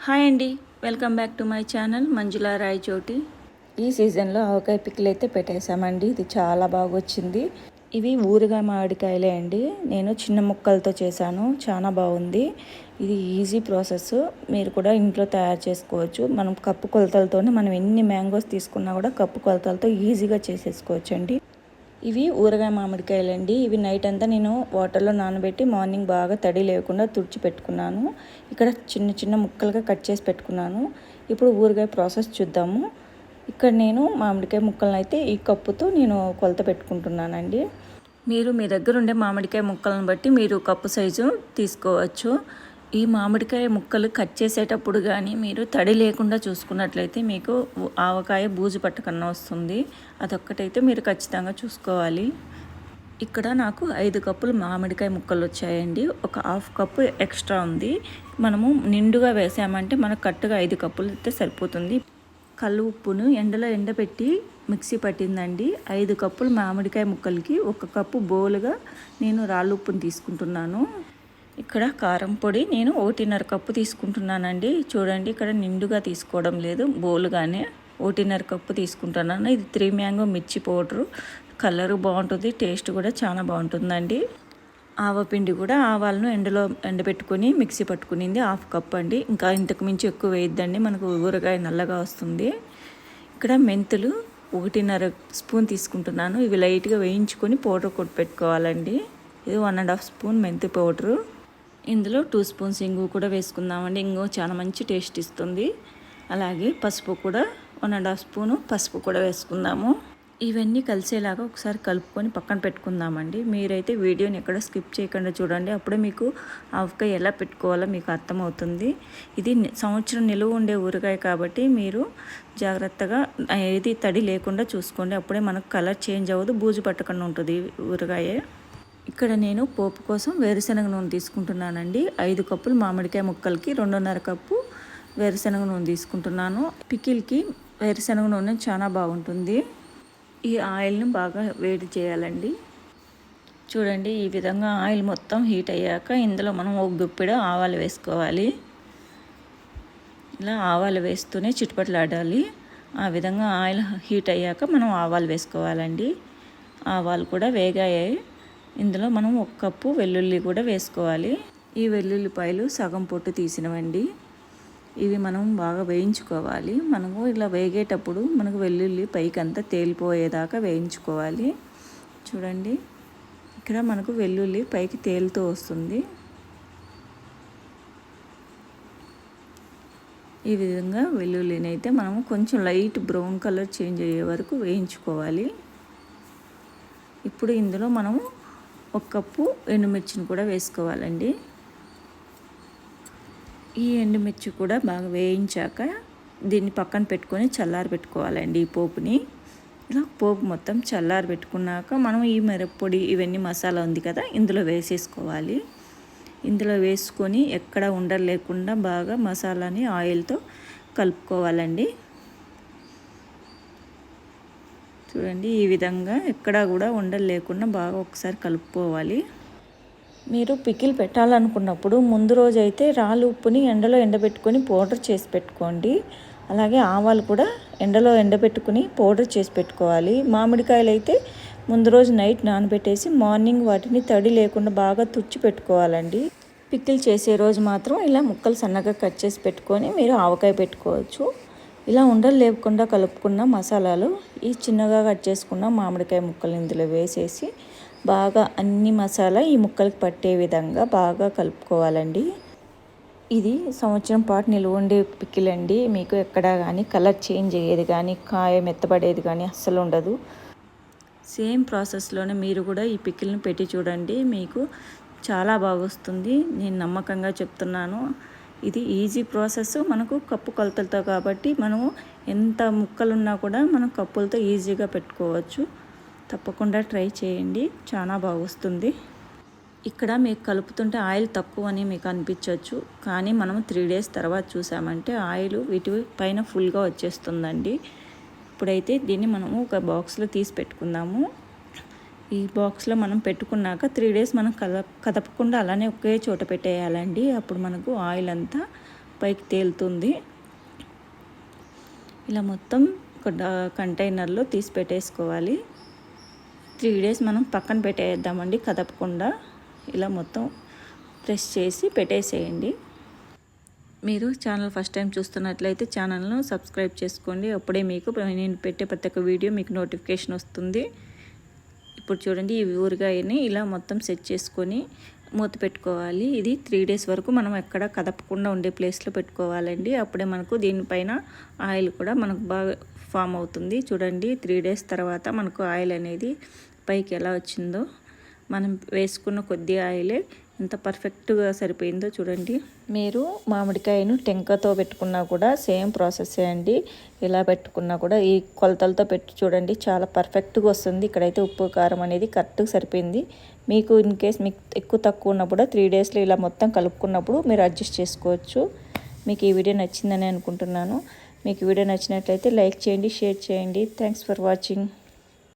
Hi అండి, welcome back to my channel Manjula Rayachoti. ఈ సీజన్లో ఆవకాయ పికిల్ అయితే పెట్టేశామండి. ఇది చాలా బాగా వచ్చింది. ఇవి ఊరగాయ మామిడికాయలే అండి. నేను చిన్న ముక్కలతో చేశాను, చాలా బాగుంది. ఇది ఈజీ ప్రాసెస్, మీరు కూడా ఇంట్లో తయారు చేసుకోవచ్చు. మనం కప్పు కొలతలతోనే మనం ఎన్ని మ్యాంగోస్ తీసుకున్నా కూడా కప్పు కొలతలతో ఈజీగా చేసేసుకోవచ్చండి. ఇవి ఊరగాయ మామిడికాయలండి. ఇవి నైట్ అంతా నేను వాటర్లో నానబెట్టి మార్నింగ్ బాగా తడి లేకుండా తుడిచి పెట్టుకున్నాను. ఇక్కడ చిన్న చిన్న ముక్కలుగా కట్ చేసి పెట్టుకున్నాను. ఇప్పుడు ఊరగాయ ప్రాసెస్ చూద్దాము. ఇక్కడ నేను మామిడికాయ ముక్కలను అయితే ఈ కప్పుతో నేను కొలత పెట్టుకుంటున్నానండి. మీరు మీ దగ్గర ఉండే మామిడికాయ ముక్కలను బట్టి మీరు కప్పు సైజు తీసుకోవచ్చు. ఈ మామిడికాయ ముక్కలు కట్ చేసేటప్పుడు కానీ మీరు తడి లేకుండా చూసుకున్నట్లయితే మీకు ఆవకాయ బూజు పట్టకన్నా వస్తుంది. అదొక్కటైతే మీరు ఖచ్చితంగా చూసుకోవాలి. ఇక్కడ నాకు 5 కప్పులు మామిడికాయ ముక్కలు వచ్చాయండి. ఒక హాఫ్ కప్పు ఎక్స్ట్రా ఉంది. మనము నిండుగా వేసామంటే మనకు కరెక్ట్గా 5 కప్పులు అయితే సరిపోతుంది. కల్లు ఉప్పును ఎండలో ఎండబెట్టి మిక్సీ పట్టిందండి. 5 కప్పులు మామిడికాయ ముక్కలకి 1 కప్పు బోలుగా నేను రాళ్ళు ఉప్పును తీసుకుంటున్నాను. ఇక్కడ కారం పొడి నేను 1.5 కప్పు తీసుకుంటున్నానండి. చూడండి, ఇక్కడ నిండుగా తీసుకోవడం లేదు, బోలుగానే 1.5 కప్పు తీసుకుంటున్నాను. ఇది 3 మ్యాంగో మిర్చి పౌడరు. కలరు బాగుంటుంది, టేస్ట్ కూడా చాలా బాగుంటుందండి. ఆవపిండి కూడా ఆవాలను ఎండలో ఎండబెట్టుకొని మిక్సీ పట్టుకునింది 1/2 కప్ అండి. ఇంకా ఇంతకు మించి ఎక్కువ వేయద్దండి, మనకు ఊరగాయ నల్లగా వస్తుంది. ఇక్కడ మెంతులు 1.5 స్పూన్ తీసుకుంటున్నాను. ఇవి లైట్గా వేయించుకొని పౌడర్ కొట్టి పెట్టుకోవాలండి. ఇది 1.5 స్పూన్ మెంతి పౌడరు. ఇందులో 2 స్పూన్స్ ఇంగు కూడా వేసుకుందామండి. ఇంగు చాలా మంచి టేస్ట్ ఇస్తుంది. అలాగే పసుపు కూడా 1.5 స్పూను పసుపు కూడా వేసుకుందాము. ఇవన్నీ కలిసేలాగా ఒకసారి కలుపుకొని పక్కన పెట్టుకుందామండి. మీరైతే వీడియోని ఎక్కడ స్కిప్ చేయకుండా చూడండి, అప్పుడే మీకు ఆవకాయ ఎలా పెట్టుకోవాలో మీకు అర్థమవుతుంది. ఇది సంవత్సరం నిలువ ఉండే ఊరగాయ కాబట్టి మీరు జాగ్రత్తగా ఏది తడి లేకుండా చూసుకోండి. అప్పుడే మనకు కలర్ చేంజ్ అవ్వదు, బూజు పట్టకుండా ఉంటుంది ఊరగాయ. ఇక్కడ నేను పోపు కోసం వేరుశనగ నూనె తీసుకుంటున్నానండి. 5 కప్పులు మామిడికాయ ముక్కలకి 2.5 కప్పు వేరుశనగ నూనె తీసుకుంటున్నాను. పికిల్కి వేరుశనగ నూనె చాలా బాగుంటుంది. ఈ ఆయిల్ని బాగా వేడి చేయాలండి. చూడండి, ఈ విధంగా ఆయిల్ మొత్తం హీట్ అయ్యాక ఇందులో మనం ఒక గుప్పెడు ఆవాలు వేసుకోవాలి. ఇలా ఆవాలు వేస్తూనే చిటపటలాడాలి. ఆ విధంగా ఆయిల్ హీట్ అయ్యాక మనం ఆవాలు వేసుకోవాలండి. ఆవాలు కూడా వేగాయి. ఇందులో మనం 1 కప్పు వెల్లుల్లి కూడా వేసుకోవాలి. ఈ వెల్లుల్లిపాయలు సగం పొట్టు తీసినవండి. ఇవి మనం బాగా వేయించుకోవాలి. మనము ఇలా వేగేటప్పుడు మనకు వెల్లుల్లి పైకి అంతా తేలిపోయేదాకా వేయించుకోవాలి. చూడండి, ఇక్కడ మనకు వెల్లుల్లి పైకి తేలుతూ వస్తుంది. ఈ విధంగా వెల్లుల్లిని అయితే మనము కొంచెం లైట్ బ్రౌన్ కలర్ చేంజ్ అయ్యే వరకు వేయించుకోవాలి. ఇప్పుడు ఇందులో మనము 1 కప్పు ఎండుమిర్చిని కూడా వేసుకోవాలండి. ఈ ఎండుమిర్చి కూడా బాగా వేయించాక దీన్ని పక్కన పెట్టుకొని చల్లారి పెట్టుకోవాలండి. ఈ పోపుని ఇలా పోపు మొత్తం చల్లారి పెట్టుకున్నాక మనం ఈ మిరప్పొడి ఇవన్నీ మసాలా ఉంది కదా, ఇందులో వేసేసుకోవాలి. ఇందులో వేసుకొని ఎక్కడ ఉండలు లేకుండా బాగా మసాలాని ఆయిల్తో కలుపుకోవాలండి. చూడండి, ఈ విధంగా ఎక్కడా కూడా ఉండలు లేకుండా బాగా ఒకసారి కలుపుకోవాలి. మీరు పికిల్ పెట్టాలనుకున్నప్పుడు ముందు రోజు అయితే రాళ్ళు ఉప్పుని ఎండలో ఎండబెట్టుకొని పౌడర్ చేసి పెట్టుకోండి. అలాగే ఆవాలు కూడా ఎండలో ఎండబెట్టుకుని పౌడర్ చేసి పెట్టుకోవాలి. మామిడికాయలు అయితే ముందు రోజు నైట్ నానబెట్టేసి మార్నింగ్ వాటిని తడి లేకుండా బాగా తుడిచి పెట్టుకోవాలండి. పికిల్ చేసే రోజు మాత్రం ఇలా ముక్కలు సన్నగా కట్ చేసి పెట్టుకొని మీరు ఆవకాయ పెట్టుకోవచ్చు. ఇలా ఉండలు లేకుండా కలుపుకున్న మసాలాలు ఈ చిన్నగా కట్ చేసుకున్న మామిడికాయ ముక్కలు ఇందులో వేసేసి బాగా అన్ని మసాలా ఈ ముక్కలకి పట్టే విధంగా బాగా కలుపుకోవాలండి. ఇది సంవత్సరం పాటు నిలువ ఉండే పికిల్ అండి. మీకు ఎక్కడా కానీ కలర్ చేంజ్ అయ్యేది కానీ కాయ మెత్తబడేది కానీ అస్సలు ఉండదు. సేమ్ ప్రాసెస్లోనే మీరు కూడా ఈ పికిల్ని పెట్టి చూడండి, మీకు చాలా బాగా వస్తుంది. నేను నమ్మకంగా చెప్తున్నాను. ఇది ఈజీ ప్రాసెస్, మనకు కప్పు కొలతలతో కాబట్టి మనము ఎంత ముక్కలున్నా కూడా మనం కప్పులతో ఈజీగా పెట్టుకోవచ్చు. తప్పకుండా ట్రై చేయండి, చాలా బాగా వస్తుంది. ఇక్కడ మీకు కలుపుతుంటే ఆయిల్ తక్కువ అని మీకు అనిపించవచ్చు, కానీ మనం 3 డేస్ తర్వాత చూసామంటే ఆయిల్ వీటి పైన ఫుల్గా వచ్చేస్తుందండి. ఇప్పుడైతే దీన్ని మనము ఒక బాక్స్లో తీసి పెట్టుకుందాము. ఈ బాక్స్లో మనం పెట్టుకున్నాక 3 డేస్ మనం కదపకుండా అలానే ఒకే చోట పెట్టేయాలండి. అప్పుడు మనకు ఆయిల్ అంతా పైకి తేలుతుంది. ఇలా మొత్తం ఒక కంటైనర్లో తీసి పెట్టేసుకోవాలి. 3 days మనం పక్కన పెట్టేద్దామండి, కదపకుండా. ఇలా మొత్తం ప్రెస్ చేసి పెట్టేసేయండి. మీరు ఛానల్ ఫస్ట్ టైం చూస్తున్నట్లయితే ఛానల్ను సబ్స్క్రైబ్ చేసుకోండి. అప్పుడే మీకు నేను పెట్టే ప్రతి ఒక్క వీడియో మీకు నోటిఫికేషన్ వస్తుంది. ఇప్పుడు చూడండి, ఈ ఊరగాయని ఇలా మొత్తం సెట్ చేసుకొని మూత పెట్టుకోవాలి. ఇది 3 days వరకు మనం ఎక్కడ కదపకుండా ఉండే ప్లేస్లో పెట్టుకోవాలండి. అప్పుడే మనకు దీనిపైన ఆయిల్ కూడా మనకు బాగా ఫామ్ అవుతుంది. చూడండి, 3 days తర్వాత మనకు ఆయిల్ అనేది పైకి ఎలా వచ్చిందో. మనం వేసుకున్న కొద్ది ఆయిలే ఎంత పర్ఫెక్ట్గా సరిపోయిందో చూడండి. మీరు మామిడికాయను టెంకతో పెట్టుకున్నా కూడా సేమ్ ప్రాసెస్ అండి. ఇలా పెట్టుకున్నా కూడా ఈ కొలతలతో పెట్టి చూడండి, చాలా పర్ఫెక్ట్గా వస్తుంది. ఇక్కడైతే ఉప్పు కారం అనేది కరెక్ట్గా సరిపోయింది. మీకు ఇన్ కేస్ మీకు ఎక్కువ తక్కువ ఉన్నప్పుడు 3 daysలో ఇలా మొత్తం కలుపుకున్నప్పుడు మీరు అడ్జస్ట్ చేసుకోవచ్చు. మీకు ఈ వీడియో నచ్చిందని అనుకుంటున్నాను. మీకు వీడియో నచ్చినట్లయితే లైక్ చేయండి, షేర్ చేయండి. Thanks for watching.